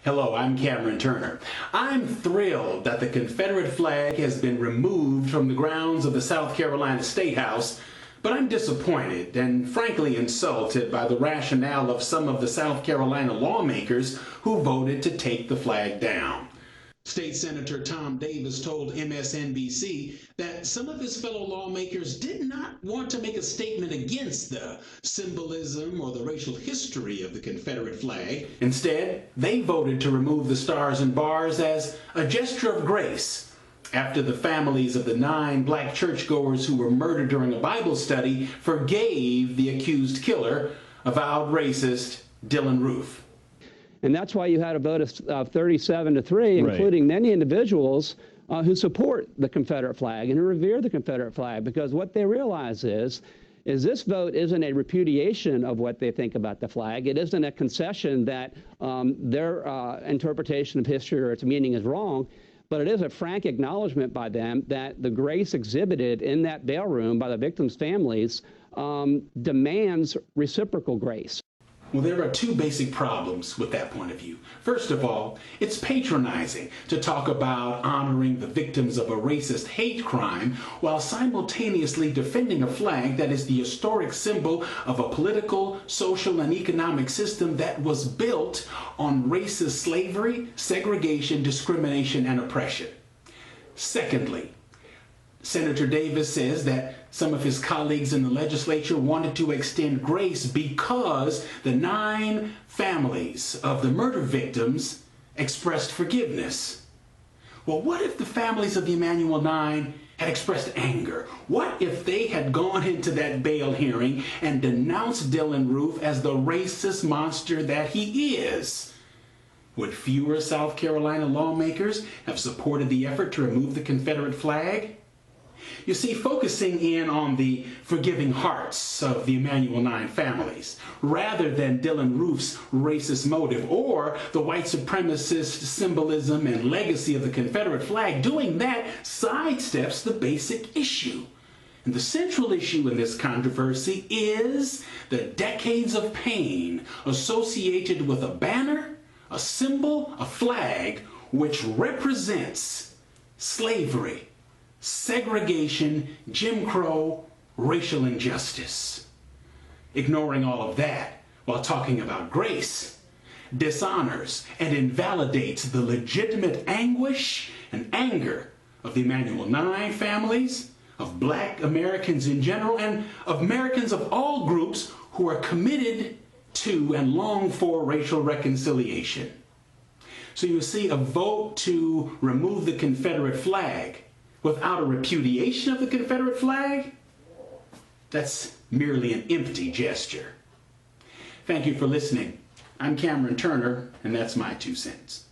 Hello, I'm Cameron Turner. I'm thrilled that the Confederate flag has been removed from the grounds of the South Carolina State House, but I'm disappointed and frankly insulted by the rationale of some of the South Carolina lawmakers who voted to take the flag down. State Senator Tom Davis told MSNBC that some of his fellow lawmakers did not want to make a statement against the symbolism or the racial history of the Confederate flag. Instead, they voted to remove the stars and bars as a gesture of grace after the families of the 9 black churchgoers who were murdered during a Bible study forgave the accused killer, avowed racist Dylann Roof. And that's why you had a vote of 37-3, including many individuals who support the Confederate flag and who revere the Confederate flag, because what they realize is this vote isn't a repudiation of what they think about the flag. It isn't a concession that their interpretation of history or its meaning is wrong, but it is a frank acknowledgement by them that the grace exhibited in that bail room by the victims' families demands reciprocal grace. Well, there are 2 basic problems with that point of view. First of all, it's patronizing to talk about honoring the victims of a racist hate crime while simultaneously defending a flag that is the historic symbol of a political, social, and economic system that was built on racist slavery, segregation, discrimination, and oppression. Secondly, Senator Davis says that some of his colleagues in the legislature wanted to extend grace because the 9 families of the murder victims expressed forgiveness. Well, what if the families of the Emanuel Nine had expressed anger? What if they had gone into that bail hearing and denounced Dylann Roof as the racist monster that he is? Would fewer South Carolina lawmakers have supported the effort to remove the Confederate flag? You see, focusing in on the forgiving hearts of the Emanuel Nine families, rather than Dylann Roof's racist motive or the white supremacist symbolism and legacy of the Confederate flag, doing that sidesteps the basic issue. And the central issue in this controversy is the decades of pain associated with a banner, a symbol, a flag, which represents slavery, segregation, Jim Crow, racial injustice. Ignoring all of that while talking about grace dishonors and invalidates the legitimate anguish and anger of the Emanuel Nine families, of black Americans in general, and of Americans of all groups who are committed to and long for racial reconciliation. So you see, a vote to remove the Confederate flag without a repudiation of the Confederate flag, that's merely an empty gesture. Thank you for listening. I'm Cameron Turner, and that's my 2 cents.